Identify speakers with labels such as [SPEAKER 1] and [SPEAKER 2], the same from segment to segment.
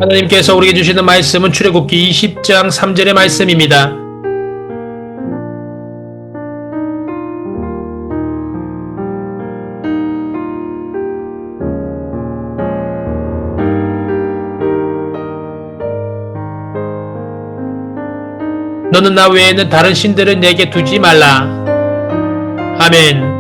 [SPEAKER 1] 하나님께서 우리에게 주시는 말씀은 출애굽기 20장 3절의 말씀입니다. 너는 나 외에는 다른 신들을 내게 두지 말라. 아멘.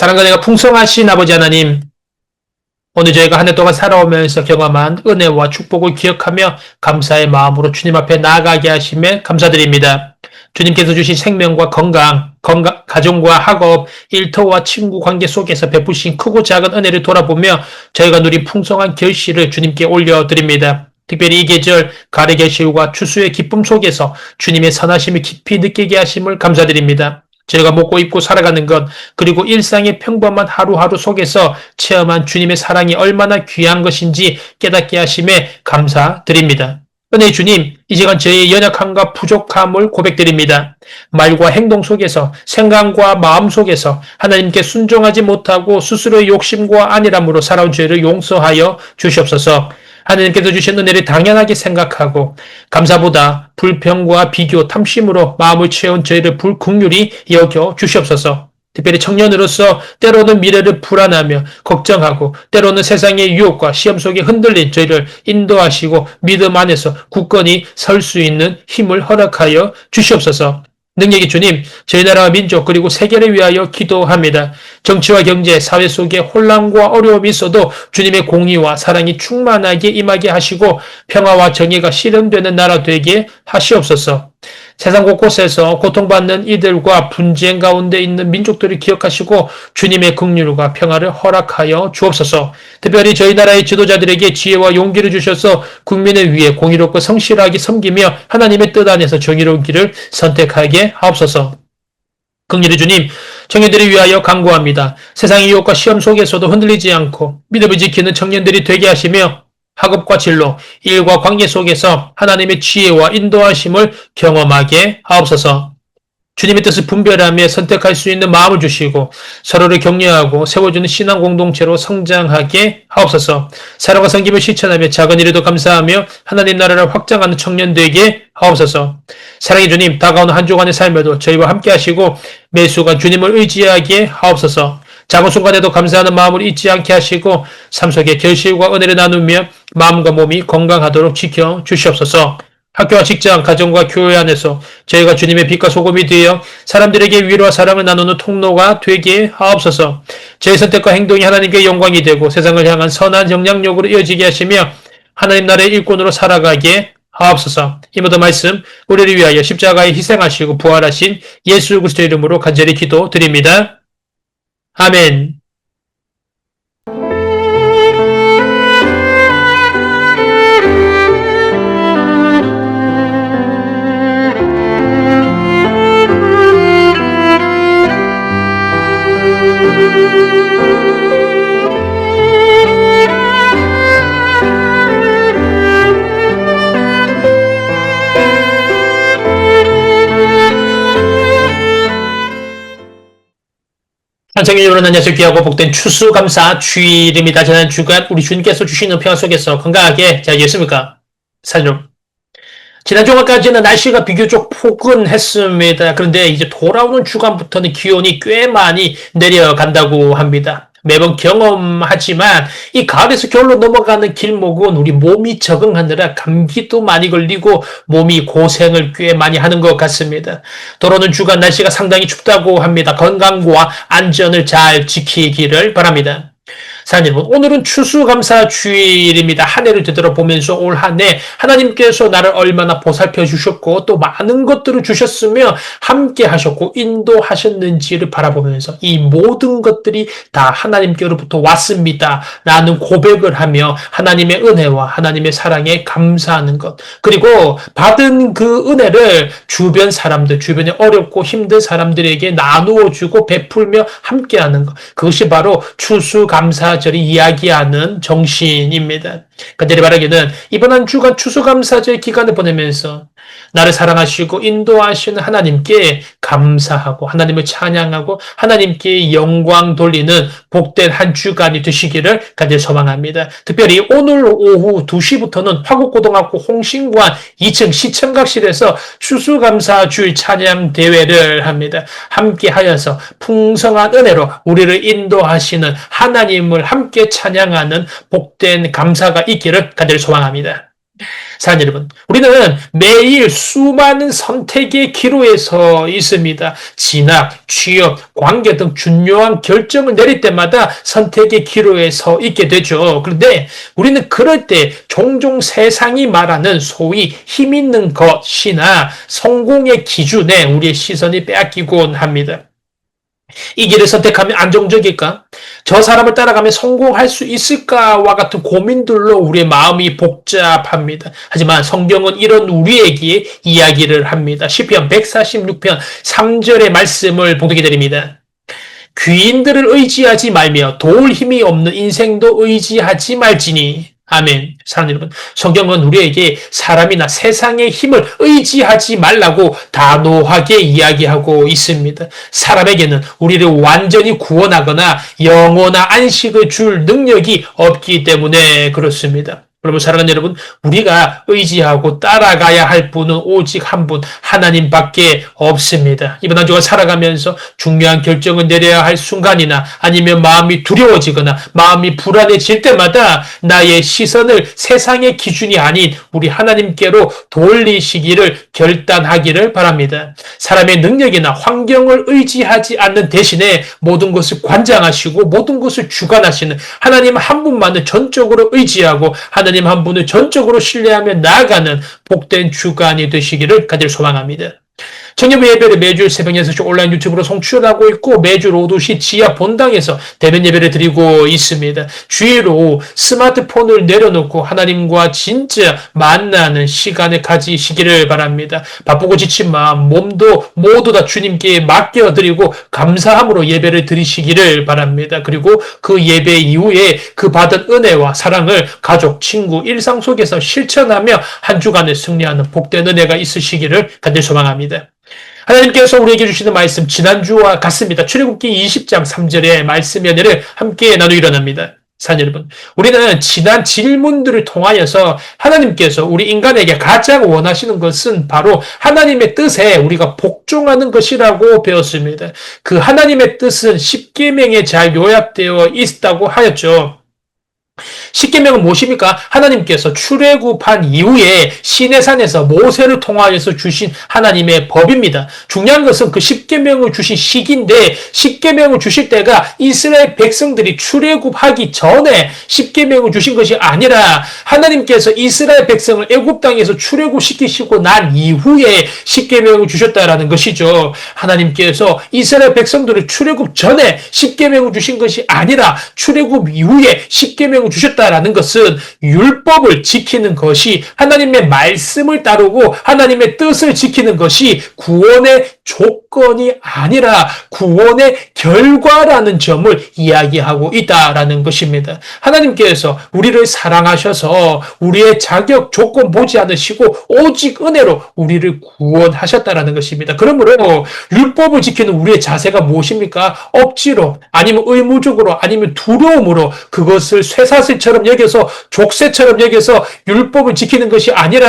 [SPEAKER 1] 사랑과 내가 풍성하신 아버지 하나님, 오늘 저희가 한 해 동안 살아오면서 경험한 은혜와 축복을 기억하며 감사의 마음으로 주님 앞에 나아가게 하심에 감사드립니다. 주님께서 주신 생명과 건강, 가정과 학업, 일터와 친구 관계 속에서 베푸신 크고 작은 은혜를 돌아보며 저희가 누린 풍성한 결실을 주님께 올려드립니다. 특별히 이 계절 가을의 결실과 추수의 기쁨 속에서 주님의 선하심을 깊이 느끼게 하심을 감사드립니다. 저희가 먹고 입고 살아가는 것, 그리고 일상의 평범한 하루하루 속에서 체험한 주님의 사랑이 얼마나 귀한 것인지 깨닫게 하심에 감사드립니다. 은혜의 주님, 이 시간 저희의 연약함과 부족함을 고백드립니다. 말과 행동 속에서, 생각과 마음 속에서 하나님께 순종하지 못하고 스스로의 욕심과 안일함으로 살아온 죄를 용서하여 주시옵소서. 하나님께서 주신 은혜를 당연하게 생각하고 감사보다 불평과 비교, 탐심으로 마음을 채운 저희를 불긍휼히 여겨 주시옵소서. 특별히 청년으로서 때로는 미래를 불안하며 걱정하고 때로는 세상의 유혹과 시험 속에 흔들린 저희를 인도하시고 믿음 안에서 굳건히 설 수 있는 힘을 허락하여 주시옵소서. 능력의 주님, 저희 나라와 민족 그리고 세계를 위하여 기도합니다. 정치와 경제, 사회 속에 혼란과 어려움이 있어도 주님의 공의와 사랑이 충만하게 임하게 하시고 평화와 정의가 실현되는 나라 되게 하시옵소서. 세상 곳곳에서 고통받는 이들과 분쟁 가운데 있는 민족들을 기억하시고 주님의 긍휼과 평화를 허락하여 주옵소서. 특별히 저희 나라의 지도자들에게 지혜와 용기를 주셔서 국민을 위해 공의롭고 성실하게 섬기며 하나님의 뜻 안에서 정의로운 길을 선택하게 하옵소서. 긍휼의 주님, 청년들을 위하여 간구합니다. 세상의 유혹과 시험 속에서도 흔들리지 않고 믿음을 지키는 청년들이 되게 하시며 학업과 진로, 일과 관계 속에서 하나님의 지혜와 인도하심을 경험하게 하옵소서. 주님의 뜻을 분별하며 선택할 수 있는 마음을 주시고 서로를 격려하고 세워주는 신앙 공동체로 성장하게 하옵소서. 사랑과 섬김을 실천하며 작은 일에도 감사하며 하나님 나라를 확장하는 청년 되게 하옵소서. 사랑의 주님, 다가오는 한 주간의 삶에도 저희와 함께 하시고 매 순간 주님을 의지하게 하옵소서. 작은 순간에도 감사하는 마음을 잊지 않게 하시고 삶 속에 결실과 은혜를 나누며 마음과 몸이 건강하도록 지켜주시옵소서. 학교와 직장, 가정과 교회 안에서 저희가 주님의 빛과 소금이 되어 사람들에게 위로와 사랑을 나누는 통로가 되게 하옵소서. 저희 선택과 행동이 하나님께 영광이 되고 세상을 향한 선한 영향력으로 이어지게 하시며 하나님 나라의 일꾼으로 살아가게 하옵소서. 이 모든 말씀 우리를 위하여 십자가에 희생하시고 부활하신 예수 그리스도의 이름으로 간절히 기도드립니다. 아멘. 한성의 여러분 안녕하세요. 귀하고 복된 추수감사 주일입니다. 지난 주간 우리 주님께서 주시는 평화 속에서 건강하게 잘 지냈습니까? 사진 지난 주간까지는 날씨가 비교적 포근했습니다. 그런데 이제 돌아오는 주간부터는 기온이 꽤 많이 내려간다고 합니다. 매번 경험하지만 이 가을에서 겨울로 넘어가는 길목은 우리 몸이 적응하느라 감기도 많이 걸리고 몸이 고생을 꽤 많이 하는 것 같습니다. 돌아오는 주간 날씨가 상당히 춥다고 합니다. 건강과 안전을 잘 지키기를 바랍니다. 사랑하는 여러분, 오늘은 추수감사주일입니다. 한 해를 되돌아보면서 올 한 해 하나님께서 나를 얼마나 보살펴 주셨고 또 많은 것들을 주셨으며 함께 하셨고 인도하셨는지를 바라보면서 이 모든 것들이 다 하나님께로부터 왔습니다. 라는 고백을 하며 하나님의 은혜와 하나님의 사랑에 감사하는 것. 그리고 받은 그 은혜를 주변 사람들, 주변에 어렵고 힘든 사람들에게 나누어 주고 베풀며 함께하는 것. 그것이 바로 추수감사절이 이야기하는 정신입니다. 그들이 바라기는 이번 한 주간 추수감사절 기간을 보내면서 나를 사랑하시고 인도하시는 하나님께 감사하고 하나님을 찬양하고 하나님께 영광 돌리는 복된 한 주간이 되시기를 간절히 소망합니다. 특별히 오늘 오후 2시부터는 화곡고등학교 홍신관 2층 시청각실에서 추수감사주일 찬양 대회를 합니다. 함께 하여서 풍성한 은혜로 우리를 인도하시는 하나님을 함께 찬양하는 복된 감사가 있기를 간절히 소망합니다. 사랑하는 여러분, 우리는 매일 수많은 선택의 기로에 서 있습니다. 진학, 취업, 관계 등 중요한 결정을 내릴 때마다 선택의 기로에 서 있게 되죠. 그런데 우리는 그럴 때 종종 세상이 말하는 소위 힘 있는 것이나 성공의 기준에 우리의 시선이 빼앗기곤 합니다. 이 길을 선택하면 안정적일까? 저 사람을 따라가면 성공할 수 있을까와 같은 고민들로 우리의 마음이 복잡합니다. 하지만 성경은 이런 우리에게 이야기를 합니다. 시편 146편 3절의 말씀을 봉독해 드립니다. 귀인들을 의지하지 말며 도울 힘이 없는 인생도 의지하지 말지니. 아멘. 사랑하는 여러분, 성경은 우리에게 사람이나 세상의 힘을 의지하지 말라고 단호하게 이야기하고 있습니다. 사람에게는 우리를 완전히 구원하거나 영원한 안식을 줄 능력이 없기 때문에 그렇습니다. 여러분, 사랑하는 여러분, 우리가 의지하고 따라가야 할 분은 오직 한 분, 하나님밖에 없습니다. 이번 한 주간 살아가면서 중요한 결정을 내려야 할 순간이나 아니면 마음이 두려워지거나 마음이 불안해질 때마다 나의 시선을 세상의 기준이 아닌 우리 하나님께로 돌리시기를 결단하기를 바랍니다. 사람의 능력이나 환경을 의지하지 않는 대신에 모든 것을 관장하시고 모든 것을 주관하시는 하나님 한 분만을 전적으로 의지하고 하나님 한 분을 전적으로 신뢰하며 나아가는 복된 주간이 되시기를 간절히 소망합니다. 청년부 예배를 매주 새벽 6시 온라인 유튜브로 송출하고 있고 매주 오후 2시 지하 본당에서 대면 예배를 드리고 있습니다. 주일 오후 스마트폰을 내려놓고 하나님과 진짜 만나는 시간을 가지시기를 바랍니다. 바쁘고 지친 마음, 몸도 모두 다 주님께 맡겨드리고 감사함으로 예배를 드리시기를 바랍니다. 그리고 그 예배 이후에 그 받은 은혜와 사랑을 가족, 친구, 일상 속에서 실천하며 한 주간을 승리하는 복된 은혜가 있으시기를 간절히 소망합니다. 하나님께서 우리에게 주시는 말씀 지난주와 같습니다. 출애굽기 20장 3절의 말씀 연애를 함께 나누기로 합니다. 사랑하는 여러분, 우리는 지난 질문들을 통하여서 하나님께서 우리 인간에게 가장 원하시는 것은 바로 하나님의 뜻에 우리가 복종하는 것이라고 배웠습니다. 그 하나님의 뜻은 십계명에 잘 요약되어 있다고 하였죠. 십계명은 무엇입니까? 하나님께서 출애굽한 이후에 시내산에서 모세를 통하여서 주신 하나님의 법입니다. 중요한 것은 그 십계명을 주신 시기인데 십계명을 주실 때가 이스라엘 백성들이 출애굽하기 전에 십계명을 주신 것이 아니라 하나님께서 이스라엘 백성을 애굽 땅에서 출애굽시키시고 난 이후에 십계명을 주셨다라는 것이죠. 하나님께서 이스라엘 백성들을 출애굽 전에 십계명을 주신 것이 아니라 출애굽 이후에 십계명을 주셨다라는 것은 율법을 지키는 것이 하나님의 말씀을 따르고 하나님의 뜻을 지키는 것이 구원의 조건이 아니라 구원의 결과라는 점을 이야기하고 있다라는 것입니다. 하나님께서 우리를 사랑하셔서 우리의 자격 조건 보지 않으시고 오직 은혜로 우리를 구원하셨다라는 것입니다. 그러므로 율법을 지키는 우리의 자세가 무엇입니까? 억지로 아니면 의무적으로 아니면 두려움으로 그것을 쇠사슬처럼 여겨서 족쇄처럼 여겨서 율법을 지키는 것이 아니라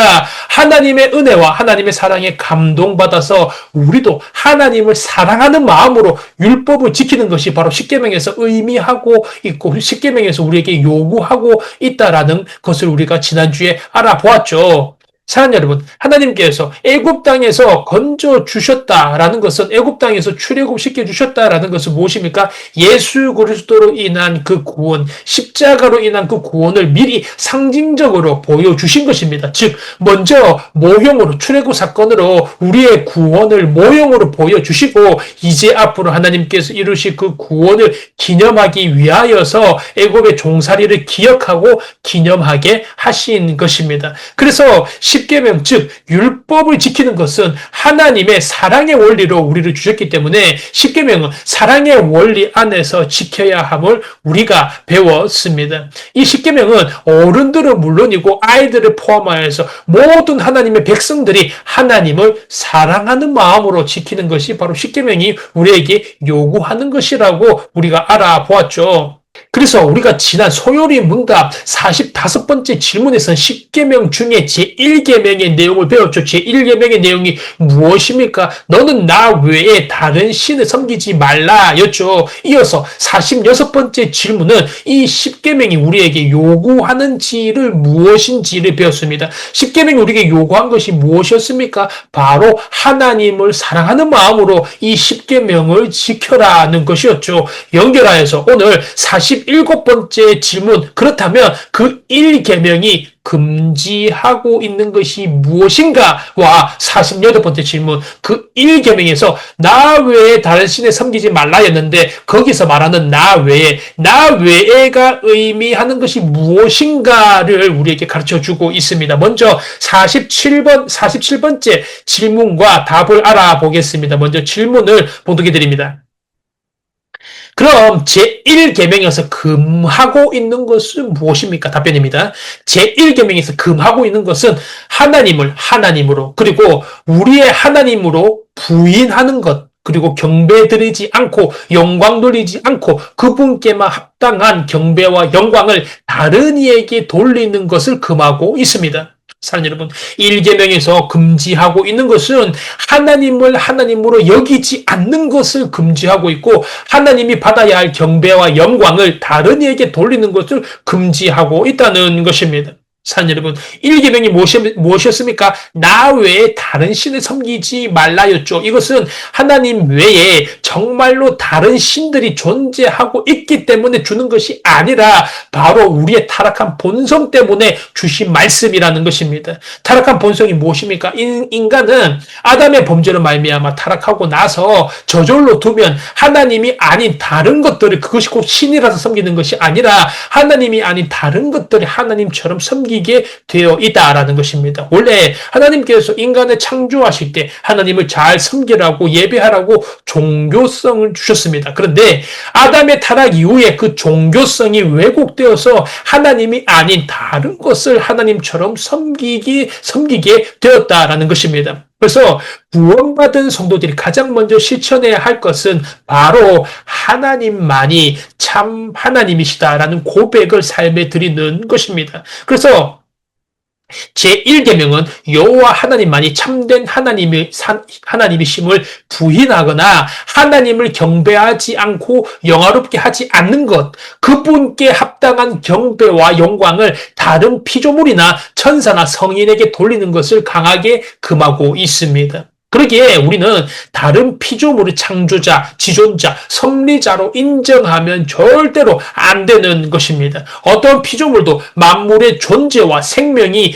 [SPEAKER 1] 하나님의 은혜와 하나님의 사랑에 감동받아서 우리도 하나님을 사랑하는 마음으로 율법을 지키는 것이 바로 십계명에서 의미하고 있고 십계명에서 우리에게 요구하고 있다라는 것을 우리가 지난주에 알아보았죠. 사랑하는 여러분, 하나님께서 애굽 땅에서 건져 주셨다라는 것은, 애굽 땅에서 출애굽시켜 주셨다라는 것은 무엇입니까? 예수 그리스도로 인한 그 구원, 십자가로 인한 그 구원을 미리 상징적으로 보여주신 것입니다. 즉 먼저 모형으로, 출애굽 사건으로 우리의 구원을 모형으로 보여주시고, 이제 앞으로 하나님께서 이루실 그 구원을 기념하기 위하여서 애굽의 종살이를 기억하고 기념하게 하신 것입니다. 그래서 십계명, 즉 율법을 지키는 것은 하나님의 사랑의 원리로 우리를 주셨기 때문에 십계명은 사랑의 원리 안에서 지켜야 함을 우리가 배웠습니다. 이 십계명은 어른들은 물론이고 아이들을 포함하여서 모든 하나님의 백성들이 하나님을 사랑하는 마음으로 지키는 것이 바로 십계명이 우리에게 요구하는 것이라고 우리가 알아보았죠. 그래서 우리가 지난 소요리 문답 45번째 질문에서는 십계명 중에 제1계명의 내용을 배웠죠. 제1계명의 내용이 무엇입니까? 너는 나 외에 다른 신을 섬기지 말라 였죠. 이어서 46번째 질문은 이 십계명이 우리에게 요구하는지를 무엇인지를 배웠습니다. 십계명이 우리에게 요구한 것이 무엇이었습니까? 바로 하나님을 사랑하는 마음으로 이 십계명을 지켜라는 것이었죠. 연결하여서 오늘 47번째 질문, 그렇다면 그 1계명이 금지하고 있는 것이 무엇인가와 48번째 질문, 그 1계명에서 나 외에 다른 신을 섬기지 말라였는데 거기서 말하는 나 외에가 의미하는 것이 무엇인가를 우리에게 가르쳐주고 있습니다. 먼저 47번째 질문과 답을 알아보겠습니다. 먼저 질문을 봉독해 드립니다. 그럼 제1계명에서 금하고 있는 것은 무엇입니까? 답변입니다. 제1계명에서 금하고 있는 것은 하나님을 하나님으로, 그리고 우리의 하나님으로 부인하는 것, 그리고 경배드리지 않고 영광 돌리지 않고 그분께만 합당한 경배와 영광을 다른 이에게 돌리는 것을 금하고 있습니다. 사랑하는 여러분, 1계명에서 금지하고 있는 것은 하나님을 하나님으로 여기지 않는 것을 금지하고 있고, 하나님이 받아야 할 경배와 영광을 다른 이에게 돌리는 것을 금지하고 있다는 것입니다. 사랑하는 여러분, 1계명이 무엇이었습니까? 나 외에 다른 신을 섬기지 말라였죠. 이것은 하나님 외에 정말로 다른 신들이 존재하고 있기 때문에 주는 것이 아니라 바로 우리의 타락한 본성 때문에 주신 말씀이라는 것입니다. 타락한 본성이 무엇입니까? 인간은 아담의 범죄로 말미암아 타락하고 나서 저절로 두면 하나님이 아닌 다른 것들을, 그것이 곧 신이라서 섬기는 것이 아니라 하나님이 아닌 다른 것들이 하나님처럼 섬기게 되어 있다라는 것입니다. 원래 하나님께서 인간을 창조하실 때 하나님을 잘 섬기라고 예배하라고 종교성을 주셨습니다. 그런데 아담의 타락 이후에 그 종교성이 왜곡되어서 하나님이 아닌 다른 것을 하나님처럼 섬기게 되었다라는 것입니다. 그래서 구원받은 성도들이 가장 먼저 실천해야 할 것은 바로 하나님만이 참 하나님이시다라는 고백을 삶에 드리는 것입니다. 그래서 제1계명은 여호와 하나님만이 참된 하나님이심을 부인하거나 하나님을 경배하지 않고 영화롭게 하지 않는 것, 그분께 합당한 경배와 영광을 다른 피조물이나 천사나 성인에게 돌리는 것을 강하게 금하고 있습니다. 그러기에 우리는 다른 피조물의 창조자, 지존자, 섭리자로 인정하면 절대로 안 되는 것입니다. 어떤 피조물도 만물의 존재와 생명의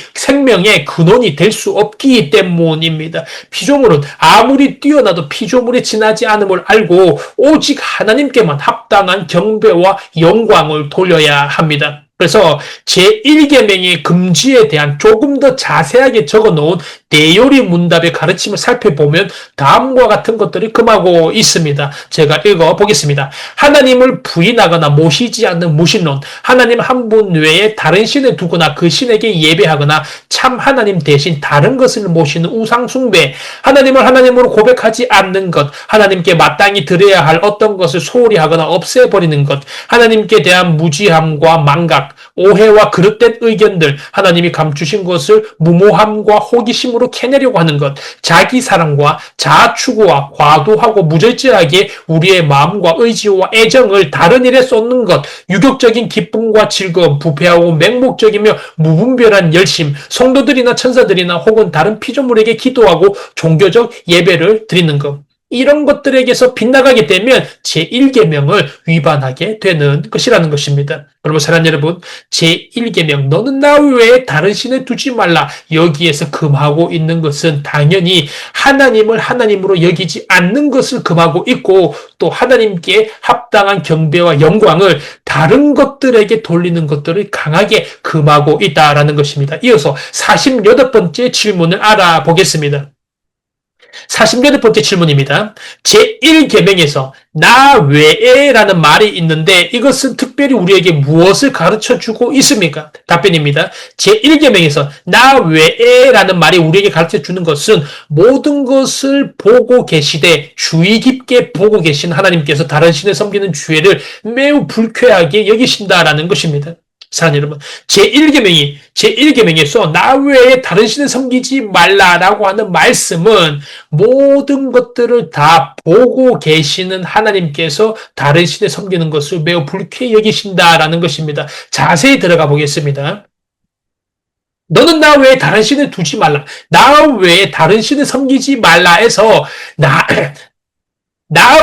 [SPEAKER 1] 근원이 될 수 없기 때문입니다. 피조물은 아무리 뛰어나도 피조물에 지나지 않음을 알고 오직 하나님께만 합당한 경배와 영광을 돌려야 합니다. 그래서 제1계명의 금지에 대한 조금 더 자세하게 적어놓은 대요리 문답의 가르침을 살펴보면 다음과 같은 것들이 금하고 있습니다. 제가 읽어보겠습니다. 하나님을 부인하거나 모시지 않는 무신론, 하나님 한 분 외에 다른 신을 두거나 그 신에게 예배하거나 참 하나님 대신 다른 것을 모시는 우상숭배, 하나님을 하나님으로 고백하지 않는 것, 하나님께 마땅히 드려야 할 어떤 것을 소홀히 하거나 없애버리는 것, 하나님께 대한 무지함과 망각, 오해와 그릇된 의견들, 하나님이 감추신 것을 무모함과 호기심으로 중심으로 캐내려고 하는 것, 자기 사랑과 자아 추구와 과도하고 무절제하게 우리의 마음과 의지와 애정을 다른 일에 쏟는 것, 유격적인 기쁨과 즐거움, 부패하고 맹목적이며 무분별한 열심, 성도들이나 천사들이나 혹은 다른 피조물에게 기도하고 종교적 예배를 드리는 것. 이런 것들에게서 빗나가게 되면 제1계명을 위반하게 되는 것이라는 것입니다. 여러분 사랑하는 여러분, 제1계명 너는 나 외에 다른 신을 두지 말라. 여기에서 금하고 있는 것은 당연히 하나님을 하나님으로 여기지 않는 것을 금하고 있고 또 하나님께 합당한 경배와 영광을 다른 것들에게 돌리는 것들을 강하게 금하고 있다라는 것입니다. 이어서 48번째 질문을 알아보겠습니다. 48번째 질문입니다. 제1계명에서 나 외에라는 말이 있는데 이것은 특별히 우리에게 무엇을 가르쳐주고 있습니까? 답변입니다. 제1계명에서 나 외에라는 말이 우리에게 가르쳐주는 것은 모든 것을 보고 계시되 주의 깊게 보고 계신 하나님께서 다른 신을 섬기는 죄를 매우 불쾌하게 여기신다라는 것입니다. 사랑하는 여러분, 제1계명에서 나 외에 다른 신을 섬기지 말라라고 하는 말씀은 모든 것들을 다 보고 계시는 하나님께서 다른 신을 섬기는 것을 매우 불쾌히 여기신다라는 것입니다. 자세히 들어가 보겠습니다. 너는 나 외에 다른 신을 두지 말라. 나 외에 다른 신을 섬기지 말라 해서 나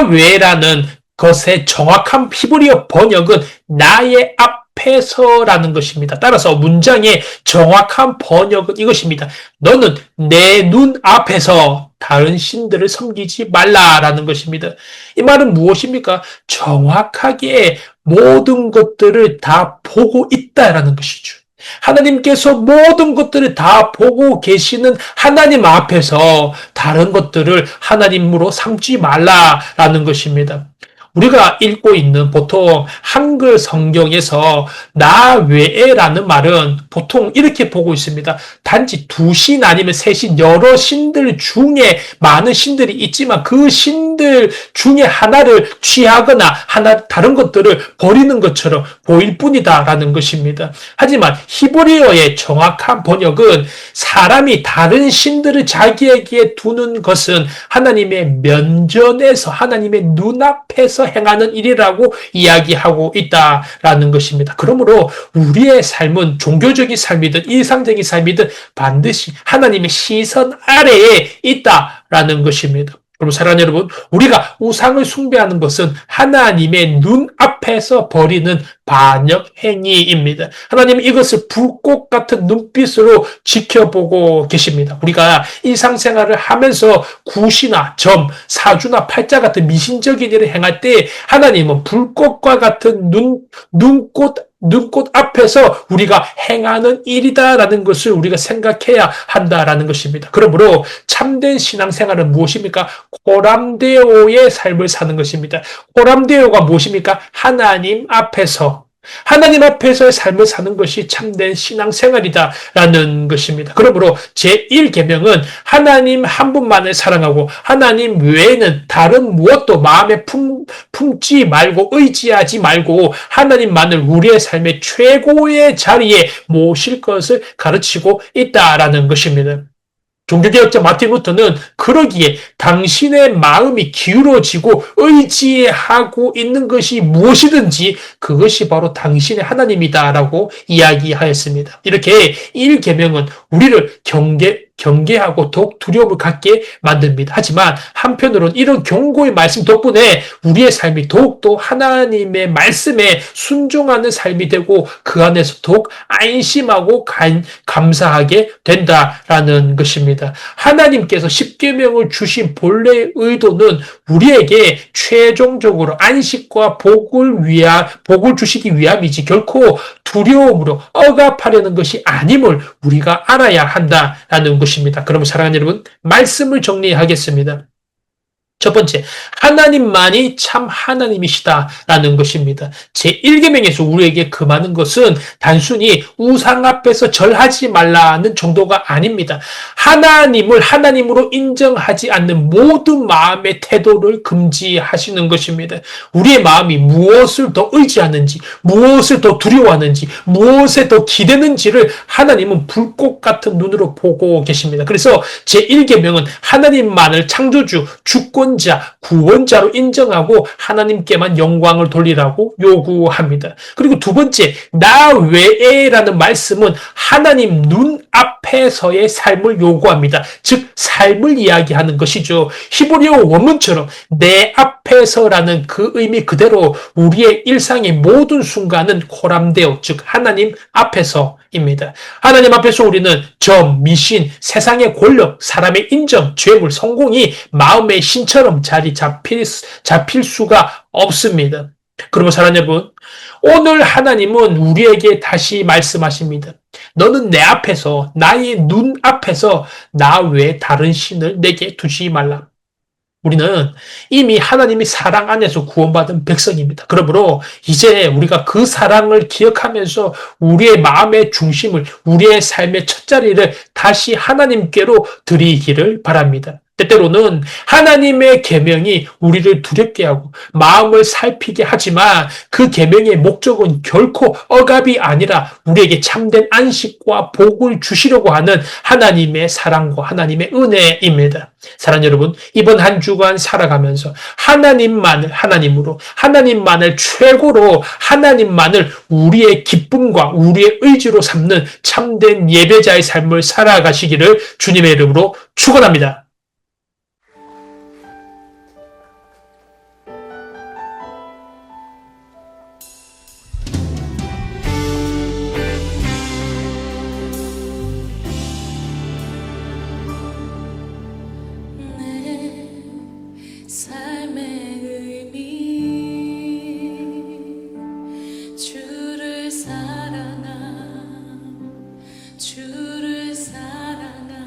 [SPEAKER 1] 외라는 것의 정확한 히브리어 번역은 나의 앞에서라는 것입니다. 따라서 문장의 정확한 번역은 이것입니다. 너는 내 눈 앞에서 다른 신들을 섬기지 말라라는 것입니다. 이 말은 무엇입니까? 정확하게 모든 것들을 다 보고 있다라는 것이죠. 하나님께서 모든 것들을 다 보고 계시는 하나님 앞에서 다른 것들을 하나님으로 삼지 말라라는 것입니다. 우리가 읽고 있는 보통 한글 성경에서 나 외에라는 말은 보통 이렇게 보고 있습니다. 단지 두 신 아니면 세 신, 여러 신들 중에 많은 신들이 있지만 그 신들 중에 하나를 취하거나 다른 것들을 버리는 것처럼 보일 뿐이다라는 것입니다. 하지만 히브리어의 정확한 번역은 사람이 다른 신들을 자기에게 두는 것은 하나님의 면전에서 하나님의 눈앞에서 행하는 일이라고 이야기하고 있다라는 것입니다. 그러므로 우리의 삶은 종교적인 삶이든 일상적인 삶이든 반드시 하나님의 시선 아래에 있다라는 것입니다. 여러분 사랑하는 여러분, 우리가 우상을 숭배하는 것은 하나님의 눈 앞에서 벌이는 반역 행위입니다. 하나님은 이것을 불꽃 같은 눈빛으로 지켜보고 계십니다. 우리가 일상생활을 하면서 굿이나 점, 사주나 팔자 같은 미신적인 일을 행할 때 하나님은 불꽃과 같은 눈꽃 앞에서 우리가 행하는 일이다라는 것을 우리가 생각해야 한다라는 것입니다. 그러므로 참된 신앙생활은 무엇입니까? 코람데오의 삶을 사는 것입니다. 코람데오가 무엇입니까? 하나님 앞에서의 삶을 사는 것이 참된 신앙생활이다라는 것입니다. 그러므로 제1계명은 하나님 한 분만을 사랑하고 하나님 외에는 다른 무엇도 마음에 품지 말고 의지하지 말고 하나님만을 우리의 삶의 최고의 자리에 모실 것을 가르치고 있다라는 것입니다. 종교개혁자 마틴 루터는 그러기에 당신의 마음이 기울어지고 의지하고 있는 것이 무엇이든지 그것이 바로 당신의 하나님이다라고 이야기하였습니다. 이렇게 1계명은 우리를 경계하고 더욱 두려움을 갖게 만듭니다. 하지만 한편으로는 이런 경고의 말씀 덕분에 우리의 삶이 더욱더 하나님의 말씀에 순종하는 삶이 되고 그 안에서 더욱 안심하고 감사하게 된다라는 것입니다. 하나님께서 10계명을 주신 본래의 의도는 우리에게 최종적으로 안식과 복을 주시기 위함이지 결코 두려움으로 억압하려는 것이 아님을 우리가 알아야 한다라는 것입니다. 그러면 사랑하는 여러분, 말씀을 정리하겠습니다. 첫 번째, 하나님만이 참 하나님이시다라는 것입니다. 제1계명에서 우리에게 금하는 것은 단순히 우상 앞에서 절하지 말라는 정도가 아닙니다. 하나님을 하나님으로 인정하지 않는 모든 마음의 태도를 금지하시는 것입니다. 우리의 마음이 무엇을 더 의지하는지, 무엇을 더 두려워하는지, 무엇에 더 기대는지를 하나님은 불꽃 같은 눈으로 보고 계십니다. 그래서 제1계명은 하나님만을 창조주, 주권자, 구원자로 인정하고 하나님께만 영광을 돌리라고 요구합니다. 그리고 두 번째, 나 외에라는 말씀은 하나님 눈앞에서의 삶을 요구합니다. 즉 삶을 이야기하는 것이죠. 히브리어 원문처럼 내 앞에서라는 그 의미 그대로 우리의 일상의 모든 순간은 코람데오, 즉 하나님 앞에서입니다. 하나님 앞에서 우리는 점, 미신, 세상의 권력, 사람의 인정, 죄물, 성공이 마음의 신처럼 자리 잡힐 수가 없습니다. 그러면 사랑하는 여러분, 오늘 하나님은 우리에게 다시 말씀하십니다. 너는 내 앞에서, 나의 눈 앞에서 나 외에 다른 신을 내게 두지 말라. 우리는 이미 하나님이 사랑 안에서 구원받은 백성입니다. 그러므로 이제 우리가 그 사랑을 기억하면서 우리의 마음의 중심을, 우리의 삶의 첫자리를 다시 하나님께로 드리기를 바랍니다. 때때로는 하나님의 계명이 우리를 두렵게 하고 마음을 살피게 하지만 그 계명의 목적은 결코 억압이 아니라 우리에게 참된 안식과 복을 주시려고 하는 하나님의 사랑과 하나님의 은혜입니다. 사랑하는 여러분, 이번 한 주간 살아가면서 하나님만을 하나님으로, 하나님만을 최고로, 하나님만을 우리의 기쁨과 우리의 의지로 삼는 참된 예배자의 삶을 살아가시기를 주님의 이름으로 축원합니다.
[SPEAKER 2] 삶의 의미 주를 사랑함 주를 사랑함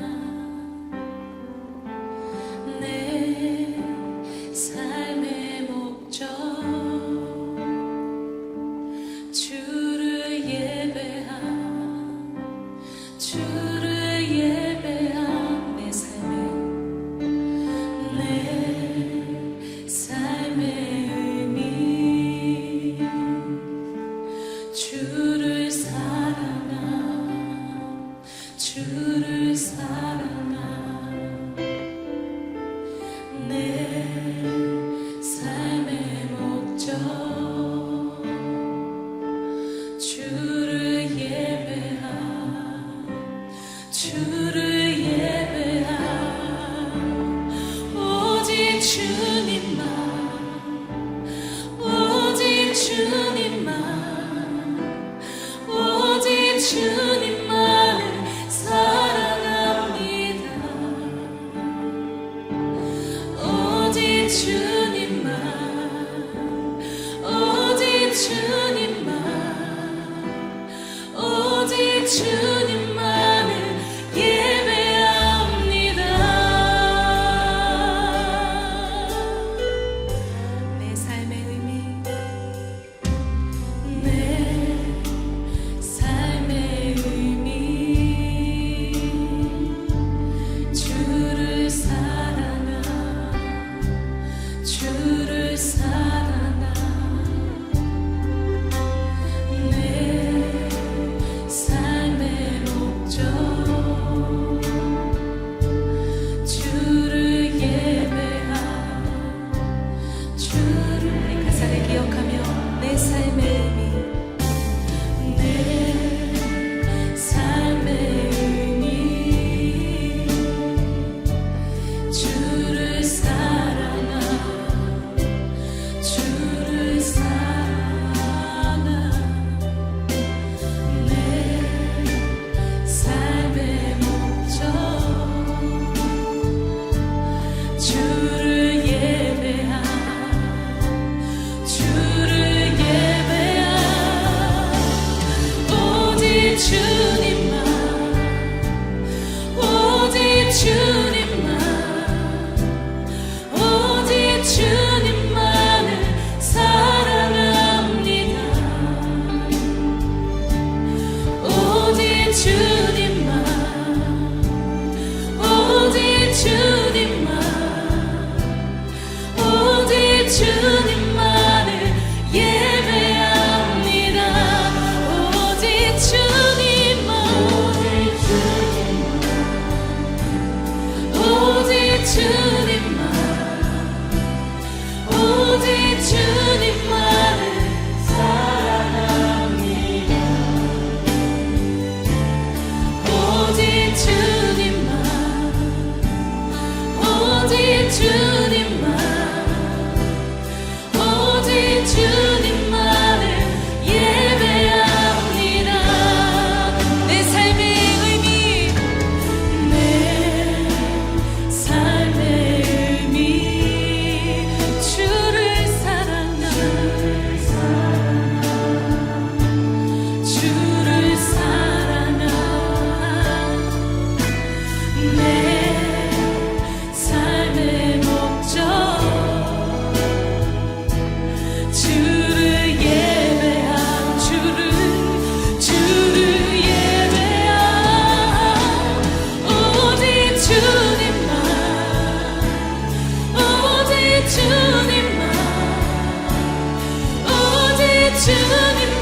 [SPEAKER 2] 주님